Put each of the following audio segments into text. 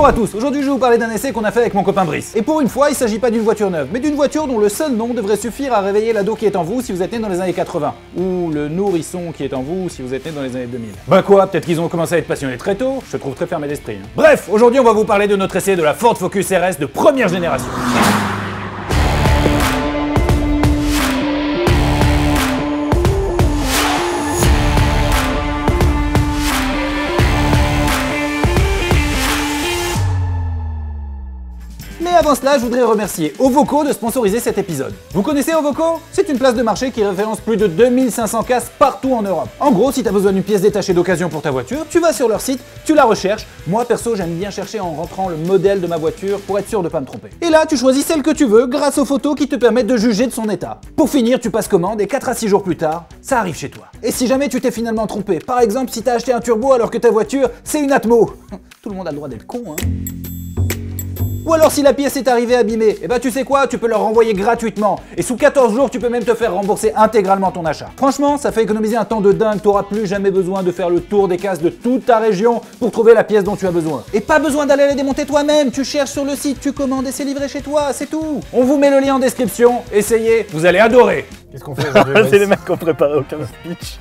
Bonjour à tous, aujourd'hui je vais vous parler d'un essai qu'on a fait avec mon copain Brice. Et pour une fois, il s'agit pas d'une voiture neuve, mais d'une voiture dont le seul nom devrait suffire à réveiller l'ado qui est en vous si vous êtes né dans les années 80. Ou le nourrisson qui est en vous si vous êtes né dans les années 2000. Bah quoi, peut-être qu'ils ont commencé à être passionnés très tôt, je te trouve très fermé d'esprit. Bref, aujourd'hui on va vous parler de notre essai de la Ford Focus RS de première génération. Mais avant cela, je voudrais remercier Ovoco de sponsoriser cet épisode. Vous connaissez Ovoco? C'est une place de marché qui référence plus de 2500 cases partout en Europe. En gros, si t'as besoin d'une pièce détachée d'occasion pour ta voiture, tu vas sur leur site, tu la recherches. Moi perso, j'aime bien chercher en rentrant le modèle de ma voiture pour être sûr de pas me tromper. Et là, tu choisis celle que tu veux grâce aux photos qui te permettent de juger de son état. Pour finir, tu passes commande et 4 à 6 jours plus tard, ça arrive chez toi. Et si jamais tu t'es finalement trompé, par exemple si t'as acheté un turbo alors que ta voiture, c'est une Atmo. Tout le monde a le droit d'être con, hein. Ou alors si la pièce est arrivée abîmée, et bah tu sais quoi, tu peux leur renvoyer gratuitement. Et sous 14 jours, tu peux même te faire rembourser intégralement ton achat. Franchement, ça fait économiser un temps de dingue, t'auras plus jamais besoin de faire le tour des cases de toute ta région pour trouver la pièce dont tu as besoin. Et pas besoin d'aller la démonter toi-même, tu cherches sur le site, tu commandes et c'est livré chez toi, c'est tout. On vous met le lien en description, essayez, vous allez adorer. Qu'est-ce qu'on fait aujourd'hui? C'est les mecs qui ont préparé aucun speech.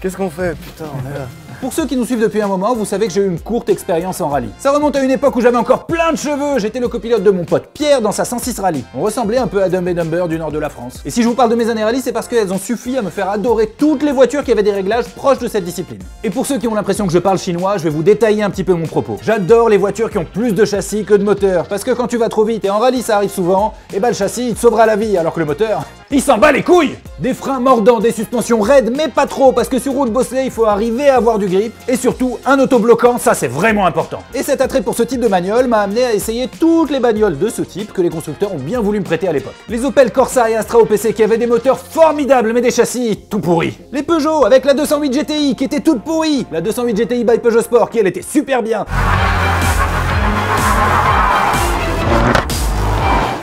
Qu'est-ce qu'on fait? Putain, on est là. Pour ceux qui nous suivent depuis un moment, vous savez que j'ai eu une courte expérience en rallye. Ça remonte à une époque où j'avais encore plein de cheveux, j'étais le copilote de mon pote Pierre dans sa 106 Rallye. On ressemblait un peu à Dumb & Dumber du nord de la France. Et si je vous parle de mes années rallye, c'est parce qu'elles ont suffi à me faire adorer toutes les voitures qui avaient des réglages proches de cette discipline. Et pour ceux qui ont l'impression que je parle chinois, je vais vous détailler un petit peu mon propos. J'adore les voitures qui ont plus de châssis que de moteur, parce que quand tu vas trop vite, et en rallye ça arrive souvent, et bah le châssis il te sauvera la vie, alors que le moteur, il s'en bat les couilles. Des freins mordants, des suspensions raides, mais pas trop, parce que sur route bosselée, il faut arriver à avoir du grip, et surtout un autobloquant, ça c'est vraiment important. Et cet attrait pour ce type de bagnole m'a amené à essayer toutes les bagnoles de ce type que les constructeurs ont bien voulu me prêter à l'époque. Les Opel Corsa et Astra OPC qui avaient des moteurs formidables mais des châssis tout pourris. Les Peugeot avec la 208 GTI qui était toute pourrie. La 208 GTI by Peugeot Sport qui elle était super bien.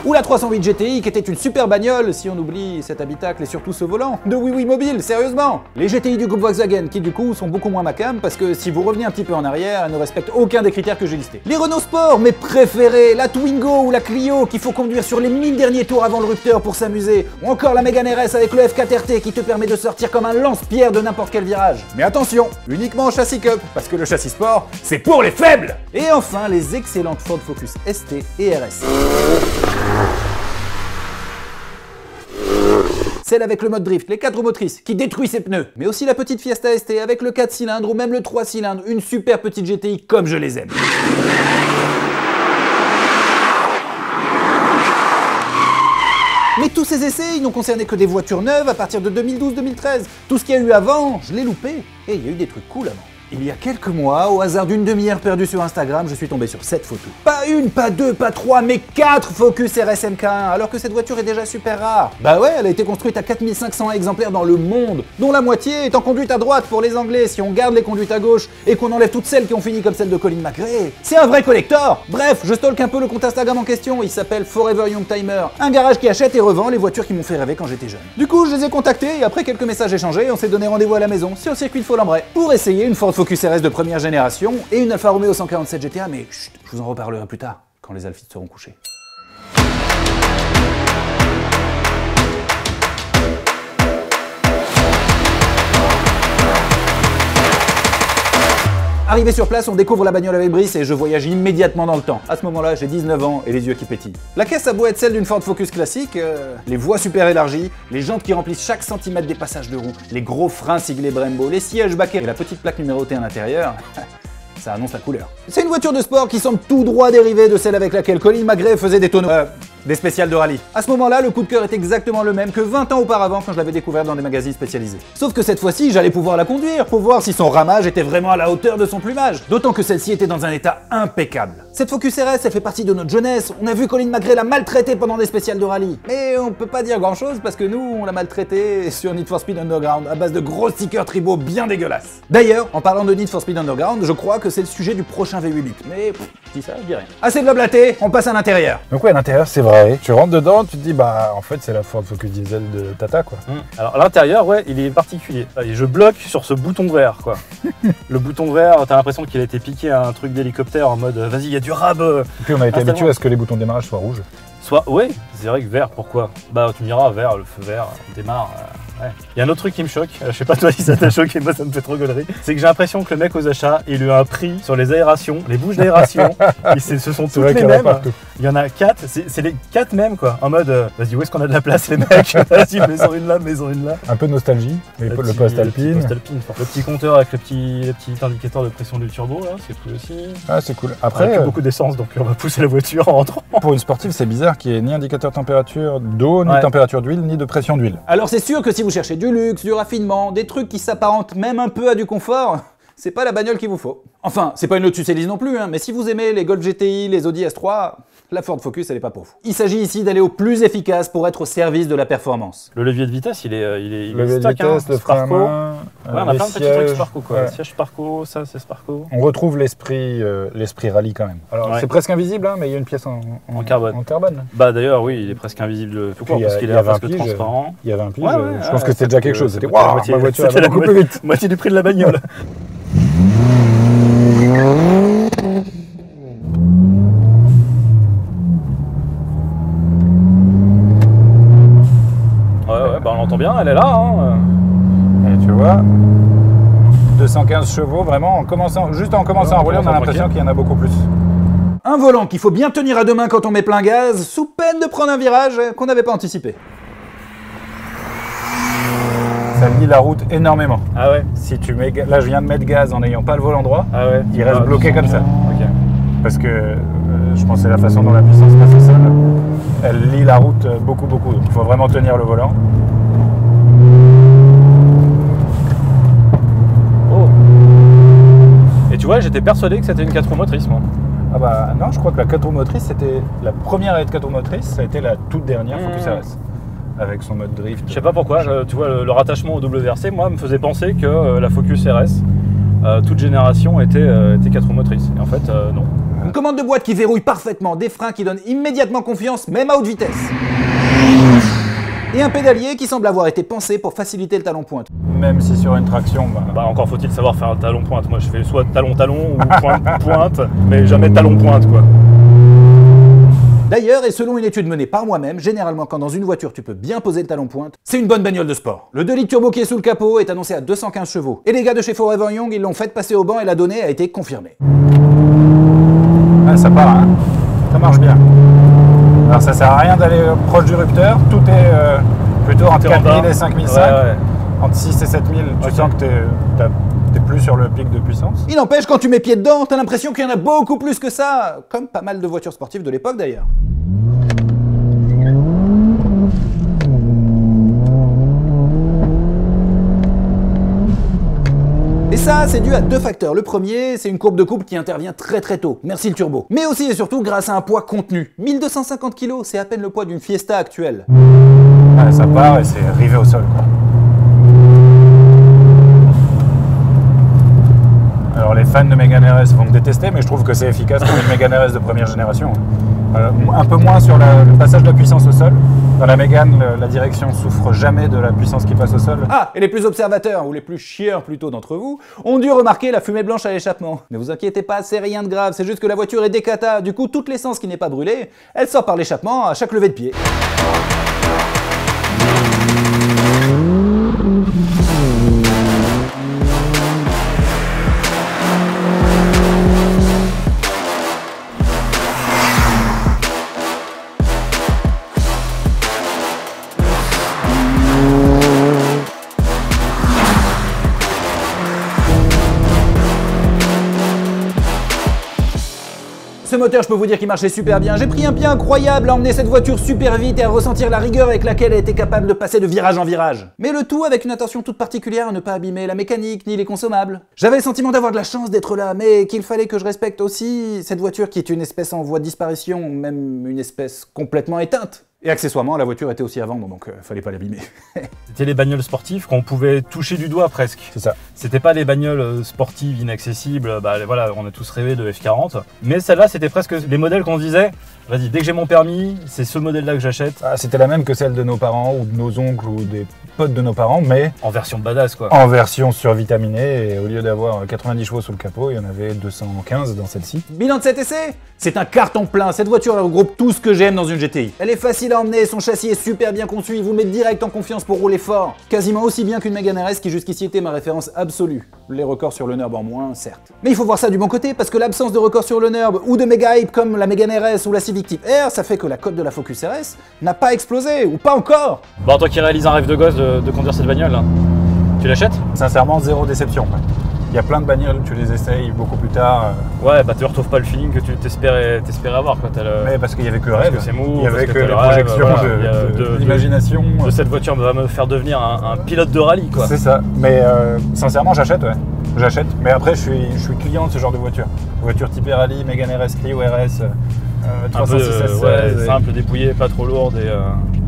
Ou la 308 GTI qui était une super bagnole, si on oublie cet habitacle et surtout ce volant, de Oui Oui Mobile, sérieusement. Les GTI du groupe Volkswagen qui du coup sont beaucoup moins ma cam parce que si vous revenez un petit peu en arrière, elles ne respectent aucun des critères que j'ai listés. Les Renault Sport, mes préférés, la Twingo ou la Clio qu'il faut conduire sur les 1000 derniers tours avant le rupteur pour s'amuser, ou encore la Mégane RS avec le F4 RT qui te permet de sortir comme un lance-pierre de n'importe quel virage. Mais attention, uniquement en châssis cup, parce que le châssis sport, c'est pour les faibles. Et enfin, les excellentes Ford Focus ST et RS. Celle avec le mode drift, les 4 roues motrices, qui détruit ses pneus. Mais aussi la petite Fiesta ST avec le 4 cylindres ou même le 3 cylindres, une super petite GTI comme je les aime. Mais tous ces essais, ils n'ont concerné que des voitures neuves à partir de 2012-2013. Tout ce qu'il y a eu avant, je l'ai loupé. Et il y a eu des trucs cool avant. Il y a quelques mois, au hasard d'une demi-heure perdue sur Instagram, je suis tombé sur cette photo. Pas une, pas deux, pas trois, mais 4 Focus RS MK1, alors que cette voiture est déjà super rare. Bah ouais, elle a été construite à 4500 exemplaires dans le monde, dont la moitié est en conduite à droite pour les Anglais si on garde les conduites à gauche et qu'on enlève toutes celles qui ont fini comme celle de Colin McRae. C'est un vrai collector. Bref, je stalk un peu le compte Instagram en question, il s'appelle Forever Young Timer, un garage qui achète et revend les voitures qui m'ont fait rêver quand j'étais jeune. Du coup, je les ai contactés et après quelques messages échangés, on s'est donné rendez-vous à la maison, sur le circuit de Folembray, pour essayer une Ford Focus RS de première génération et une Alfa Romeo 147 GTA, mais chut, je vous en reparlerai plus tard, quand les alphites seront couchés. Arrivé sur place, on découvre la bagnole avec Brice et je voyage immédiatement dans le temps. À ce moment-là, j'ai 19 ans et les yeux qui pétillent. La caisse a beau être celle d'une Ford Focus classique, les voies super élargies, les jantes qui remplissent chaque centimètre des passages de roue, les gros freins siglés Brembo, les sièges baquets et la petite plaque numérotée à l'intérieur, ça annonce la couleur. C'est une voiture de sport qui semble tout droit dérivée de celle avec laquelle Colin McRae faisait des tonneaux. Des spéciales de rallye. À ce moment-là, le coup de cœur est exactement le même que 20 ans auparavant quand je l'avais découvert dans des magazines spécialisés. Sauf que cette fois-ci, j'allais pouvoir la conduire pour voir si son ramage était vraiment à la hauteur de son plumage. D'autant que celle-ci était dans un état impeccable. Cette Focus RS, elle fait partie de notre jeunesse. On a vu Colin McRae la maltraiter pendant des spéciales de rallye. Mais on peut pas dire grand-chose parce que nous, on l'a maltraité sur Need for Speed Underground à base de gros stickers tribaux bien dégueulasses. D'ailleurs, en parlant de Need for Speed Underground, je crois que c'est le sujet du prochain V8 Bit. Mais je dis ça, je dis rien. Assez de blablater, on passe à l'intérieur. Donc ouais, à l'intérieur, c'est vrai. Bah oui. Tu rentres dedans, tu te dis, bah en fait, c'est la Ford Focus Diesel de Tata, quoi. Alors à l'intérieur, ouais, il est particulier. Et je bloque sur ce bouton vert, quoi. Le bouton vert, t'as l'impression qu'il a été piqué à un truc d'hélicoptère en mode vas-y, il y a du rab. Et puis on a été habitué à ce que les boutons de démarrage soient rouges. Ouais, c'est vrai que vert, pourquoi? Bah tu me diras, vert, le feu vert, on démarre. Ouais. Il y a un autre truc qui me choque, je sais pas toi si ça t'a choqué, moi ça me fait trop gaulerie. C'est que j'ai l'impression que le mec aux achats, il lui a un prix sur les aérations, les bouches d'aération. Ce sont toutes les mêmes. Il y en a 4, c'est les 4 mêmes quoi. En mode, vas-y, où est-ce qu'on a de la place les mecs? Vas-y, mets-en une là, mets-en une là. Un peu de nostalgie, le post alpine. Le petit compteur avec le petit indicateur de pression du turbo là, c'est cool aussi. Ah c'est cool. Après, on a plus beaucoup d'essence donc on va pousser la voiture en rentrant. Pour une sportive, c'est bizarre qu'il n'y ait ni indicateur température d'eau, ni température d'huile, ni de pression d'huile. Alors c'est sûr que si vous cherchez du luxe, du raffinement, des trucs qui s'apparentent même un peu à du confort, c'est pas la bagnole qu'il vous faut. Enfin, c'est pas une Lotus Elise non plus, hein, mais si vous aimez les Golf GTI, les Audi S3, la Ford Focus, elle est pas pour vous. Il s'agit ici d'aller au plus efficace pour être au service de la performance. Le levier de vitesse, il est le levier de vitesse, le frein à main, on a plein de petits trucs Sparco quoi. Ouais. Siège Sparco, ça c'est Sparco. On retrouve l'esprit rallye quand même. Alors c'est presque invisible, hein, mais il y a une pièce en carbone. En carbone. Bah d'ailleurs oui, il est presque invisible tout court parce qu'il est presque transparent. Il y avait un pige, je pense que c'était déjà quelque chose. C'était waouh, ma voiture allait beaucoup plus vite. Moitié du prix de la bagnole. Bah on l'entend bien, elle est là. Hein. Et tu vois, 215 chevaux, vraiment, juste en commençant à rouler, on a l'impression qu'il y en a beaucoup plus. Un volant qu'il faut bien tenir à deux mains quand on met plein gaz, sous peine de prendre un virage qu'on n'avait pas anticipé. Ça lie la route énormément. Ah ouais. Si tu mets, là, je viens de mettre gaz en n'ayant pas le volant droit, il reste bloqué comme ça. Okay. Parce que je pense que c'est la façon dont la puissance passe au sol. Elle lie la route beaucoup. Donc il faut vraiment tenir le volant. Oh. Et tu vois, j'étais persuadé que c'était une 4 roues motrice, moi. Ah bah non, je crois que la 4 roues motrice, c'était la première à être 4 roues motrice, ça a été la toute dernière Focus RS. Avec son mode drift. Je sais pas pourquoi, tu vois, le rattachement au WRC, moi, me faisait penser que la Focus RS, toute génération, était 4 roues motrices. Et en fait, non. Une commande de boîte qui verrouille parfaitement, des freins qui donnent immédiatement confiance, même à haute vitesse. Et un pédalier qui semble avoir été pensé pour faciliter le talon-pointe. Même si sur une traction, bah encore faut-il savoir faire un talon-pointe. Moi, je fais soit talon-talon ou pointe, mais jamais talon-pointe, quoi. D'ailleurs, et selon une étude menée par moi-même, généralement quand dans une voiture tu peux bien poser le talon-pointe, c'est une bonne bagnole de sport. Le 2 litres turbo qui est sous le capot est annoncé à 215 chevaux. Et les gars de chez Forever Young, ils l'ont fait passer au banc et la donnée a été confirmée. Ah, ça part, hein. Ça marche bien. Alors ça sert à rien d'aller proche du rupteur, tout est plutôt entre 4000 et 5005. Ouais. Entre 6 et 7000, tu sens que t'es plus sur le pic de puissance. Il n'empêche, quand tu mets pied dedans, t'as l'impression qu'il y en a beaucoup plus que ça, comme pas mal de voitures sportives de l'époque d'ailleurs. Et ça, c'est dû à deux facteurs. Le premier, c'est une courbe de couple qui intervient très tôt. Merci le turbo. Mais aussi et surtout grâce à un poids contenu. 1250 kg, c'est à peine le poids d'une Fiesta actuelle. Ouais, ça part et c'est rivé au sol, quoi. Alors les fans de Mégane RS vont me détester, mais je trouve que c'est efficace pour une Mégane RS de première génération. Un peu moins sur le passage de la puissance au sol. Dans la Mégane, la direction souffre jamais de la puissance qui passe au sol. Ah, et les plus observateurs, ou les plus chieurs plutôt d'entre vous, ont dû remarquer la fumée blanche à l'échappement. Ne vous inquiétez pas, c'est rien de grave, c'est juste que la voiture est décata, du coup toute l'essence qui n'est pas brûlée, elle sort par l'échappement à chaque levée de pied. Ce moteur, je peux vous dire qu'il marchait super bien. J'ai pris un pied incroyable à emmener cette voiture super vite et à ressentir la rigueur avec laquelle elle était capable de passer de virage en virage. Mais le tout avec une attention toute particulière à ne pas abîmer la mécanique ni les consommables. J'avais le sentiment d'avoir de la chance d'être là, mais qu'il fallait que je respecte aussi cette voiture qui est une espèce en voie de disparition, même une espèce complètement éteinte. Et accessoirement, la voiture était aussi à vendre, donc fallait pas l'abîmer. C'était les bagnoles sportives qu'on pouvait toucher du doigt presque. C'est ça. C'était pas les bagnoles sportives inaccessibles, bah voilà, on a tous rêvé de F40. Mais celle-là, c'était presque les modèles qu'on disait, vas-y, dès que j'ai mon permis, c'est ce modèle-là que j'achète. Ah, c'était la même que celle de nos parents ou de nos oncles ou des potes de nos parents, mais En version badass, quoi. en version survitaminée. Et au lieu d'avoir 90 chevaux sous le capot, il y en avait 215 dans celle-ci. Bilan de cet essai? C'est un carton plein, cette voiture elle regroupe tout ce que j'aime dans une GTI. Elle est facile à emmener, son châssis est super bien conçu, il vous met direct en confiance pour rouler fort. Quasiment aussi bien qu'une Mégane RS qui jusqu'ici était ma référence absolue. Les records sur le NURB en moins, certes. Mais il faut voir ça du bon côté, parce que l'absence de records sur le NURB ou de méga hype comme la Mégane RS ou la Civic Type R, ça fait que la cote de la Focus RS n'a pas explosé, ou pas encore. Bon, toi qui réalises un rêve de gosse de conduire cette bagnole, là, tu l'achètes? Sincèrement, zéro déception. Il y a plein de bagnoles, tu les essayes beaucoup plus tard. Ouais, bah tu retrouves pas le feeling que tu t'espérais avoir, quoi. Mais parce qu'il y avait que Parce rêve, que c'est mou, il y parce avait que que t'as les le rêve, projections voilà, de l'imagination. de cette voiture va me faire devenir un pilote de rallye, quoi. C'est ça. Mais sincèrement, j'achète, ouais. J'achète. Mais après, je suis client de ce genre de voiture. Voiture type rallye, Mégane RS, Clio RS, Un peu 306 S16. ouais, simple, dépouillé, pas trop lourde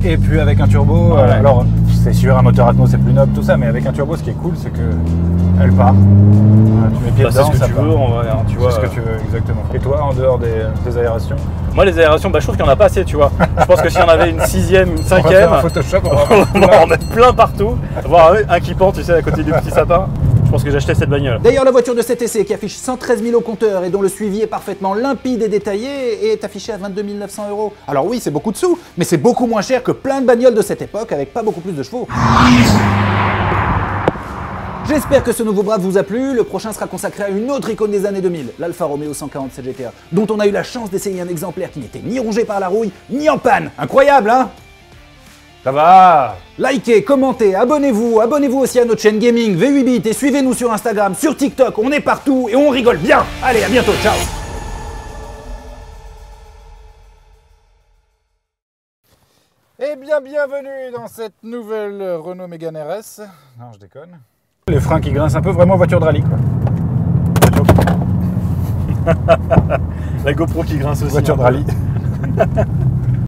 Et puis avec un turbo, Ouais. alors c'est sûr, un moteur Atmos c'est plus noble, tout ça, mais avec un turbo, ce qui est cool, c'est que elle part. Tu mets pied bah, c'est dedans, ce que ça tu part. veux, en vrai, hein, tu vois. C'est ce que tu veux, exactement. Et toi, en dehors des aérations, Moi, les aérations, bah, je trouve qu'il n'y en a pas assez, tu vois. Je pense que s'il y en avait une sixième, une on va faire cinquième, un Photoshop, on va en mettre plein partout, voire un qui pend, tu sais, à côté du petit sapin. Je pense que j'achetais cette bagnole. D'ailleurs, la voiture de cet essai qui affiche 113 000 au compteur et dont le suivi est parfaitement limpide et détaillé est affichée à 22 900 €. Alors oui, c'est beaucoup de sous, mais c'est beaucoup moins cher que plein de bagnoles de cette époque avec pas beaucoup plus de chevaux. J'espère que ce nouveau brave vous a plu, le prochain sera consacré à une autre icône des années 2000, l'Alfa Romeo 147 GTA, dont on a eu la chance d'essayer un exemplaire qui n'était ni rongé par la rouille, ni en panne. Incroyable, hein? ça va. Likez, commentez, abonnez-vous aussi à notre chaîne Gaming V8bit et suivez-nous sur Instagram, sur TikTok, on est partout et on rigole bien. Allez, à bientôt, ciao. Eh bien, bienvenue dans cette nouvelle Renault Mégane RS. Non, je déconne. Les freins qui grincent un peu, vraiment voiture de rallye, quoi. La GoPro qui grince aussi. Voiture un de peu. rallye.